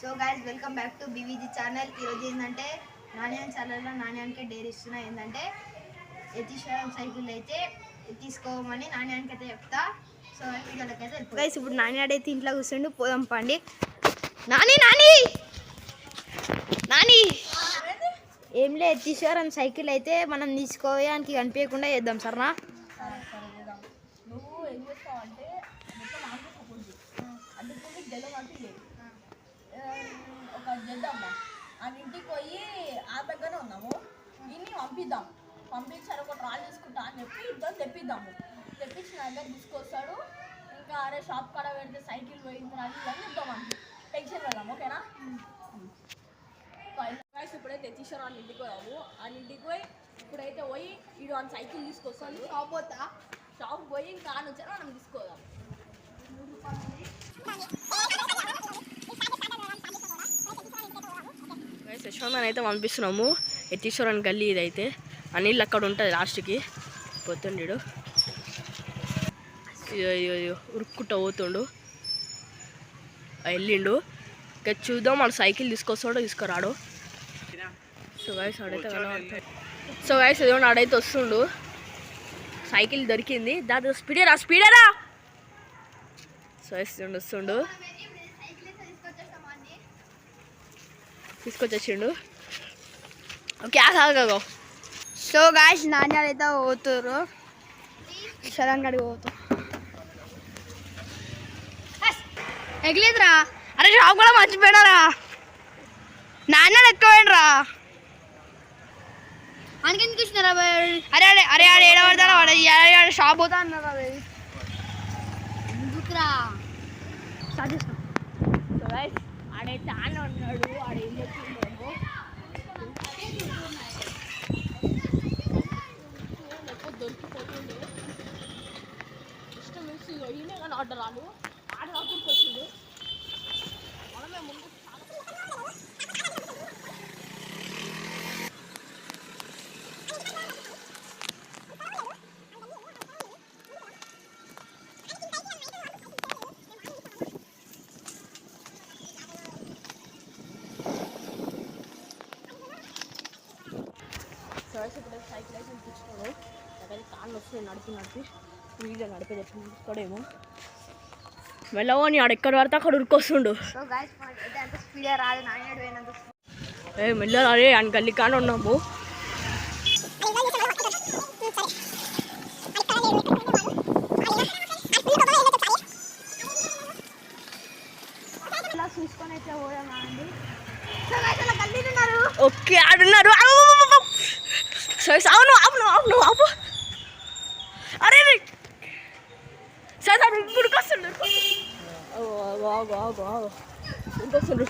So guys welcome back to BVG channel. ఈరోజు ఏంటంటే నాణ్యాన్ ఛానల్లో నాణ్యానికి డేర్ ఇస్తున్నా. ఏంటంటే యతీశ్వరం సైకిల్ అయితే తీసుకోమని నాణ్యానికి అయితే చెప్తా. సో వీడియోలోకి అయితే గైస్ ఇప్పుడు నాణ్యాడైతే ఇంట్లో కూర్చుండు, పోదాం పండి. నాని నాని నాని ఏం లేదు, యతీశ్వరం సైకిల్ అయితే మనం తీసుకోవడానికి కనిపించకుండా చేద్దాం సరేనా? నువ్వు ఏం చేస్తావు అంటే మొత్తం ఆంధ్ర సపోర్ట్ అందుకని జలం అంటే లేదు ఒక చేద్దామా ఆ ఇంటికి పోయి ఆ దగ్గరనే ఉన్నాము ఇన్ని పంపించారు ఒక ట్రాల్ తీసుకుంటా అని చెప్పి ఇద్దరు తెప్పించిన దగ్గర తీసుకొస్తాడు. ఇంకా అరే షాప్ కాడ పెడితే సైకిల్ పోయింది అని ఇవన్నీ చెప్తాం మనకి టెన్షన్ వెళ్దాం ఓకేనా? ఇప్పుడైతే యతీశ్వరం వాళ్ళ ఇంటికి పోయాము. ఆ ఇంటికి పోయి ఇప్పుడైతే పోయి వీడు ఆ సైకిల్ తీసుకొస్తాను షాప్ పోయి ఇంకా వచ్చారు మనం తీసుకోదాం. యశ్వంత్ అయితే పంపిస్తున్నాము యతీశ్వరన్ గల్లీ. ఇదైతే అనిల్ అక్కడ ఉంటుంది లాస్ట్కి పోతుండీడు. ఉరుక్కుంటూ పోతుండు, వెళ్ళిండు. ఇంకా చూద్దాం వాడు సైకిల్ తీసుకొస్తాడో తీసుకురాడు. సో గైస్ ఆడైతే కనబడతాడు. సో గైస్ ఏదో ఆడైతే వస్తుండు, సైకిల్ దొరికింది. దాని స్పీడేరా సో వస్తుండు తీసుకొచ్చేసిండు. ఓకే ఆగో. సో గైస్ నాణ్యాలు అయితే పోతుర్రు, శరణ్ గడికి పోతాం. ఎగలేదురా, అరే షాప్ కూడా మర్చిపోయినారా, నాణ్యాలు ఎక్కువైనరా అందుకని చూసినారా? అరే అరే అరే ఆడ ఏడబడతారా, వాడు షాప్ పోతా అన్నారా? ఎందుకురా స్టార్ట్ చేస్తాం. సో గైస్ ఆడైతే ఆడ ఉన్నాడు, ఆడ ఏం చెప్తుండేమో దొరికిపోతుండే ఇష్టం వేసి ఈయనే కానీ ఆర్డర్ రాడు ఆర్డర్ రాకుండా వచ్చిండు. మనమే ముందు ఇప్పుడు సైకిల్ అయితే తెచ్చుకోడు. నాకైతే కాళ్ళు వస్తాయి నడిపి వీడియో నడిపేది ఎట్లా నడుస్తాడేమో. వెళ్ళవో నీ ఆడ ఎక్కడ పడితే అక్కడ ఉరికొస్తుండు. సో గైస్ అయితే అంత స్పీడ్గా రాదు, నాణ్యాడు పోయినంత మెల్లగా అరే అని గల్లీ కాడ ఉన్నాము. చూసుకొని అయితే పోదామా అండి? ఓకే ఆడున్నారు. అవును అవును అవును అవు అరే సార్ ఉరికొస్తుండు ఉరికొస్తుండు.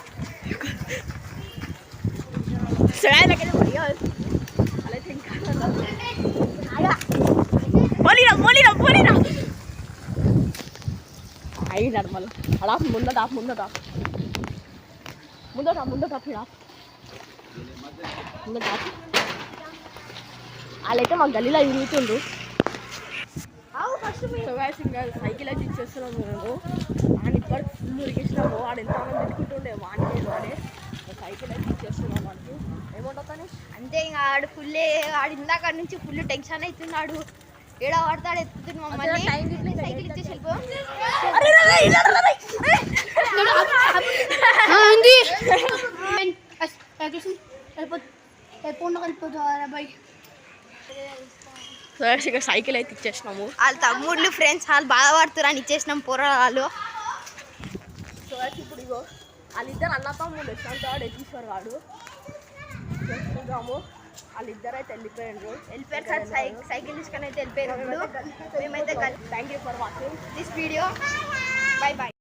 సరే పోలీరా అయినాడు మళ్ళీ అలా ముందట వాళ్ళైతే మా గల్లీలో తిరుగుతుండ్రు. ఇంకా సైకిల్ అయితే ఇచ్చేస్తున్నాము మేము. వాడిని ఇప్పుడు ఫుల్ ఉరికిచ్చినాము. వాడు ఎంతమంది తిట్టుకుంటుండే వాడే సైకిల్ అయితే ఇచ్చేస్తున్నాం. మనకి ఏమంటుంది అంతే. ఇంకా ఆడు ఫుల్లే ఆడు ఇందాక నుంచి ఫుల్ టెన్షన్ అవుతున్నాడు. ఏడా పడతాడు ఎత్తుతుంది మమ్మల్ని. సైకిల్ ఇచ్చేసి వెళ్ళిపో. ఇక సైకిల్ అయితే ఇచ్చేసినాము. వాళ్ళ తమ్ముళ్ళు ఫ్రెండ్స్ వాళ్ళు బాధపడుతున్నారు అని ఇచ్చేసినాం పోరాళ్ళు. సో ఇప్పుడు ఇగో వాళ్ళిద్దరు అన్న తమ్ముళ్ళు యశ్వంత్ యతీశ్వర్ వాడు చేస్తున్నాము. వాళ్ళిద్దరు అయితే వెళ్ళిపోయారు సార్. సైకిల్ తీసుకొని అయితే వెళ్ళిపోయారు. మేమైతే thank you for watching this video. Bye bye.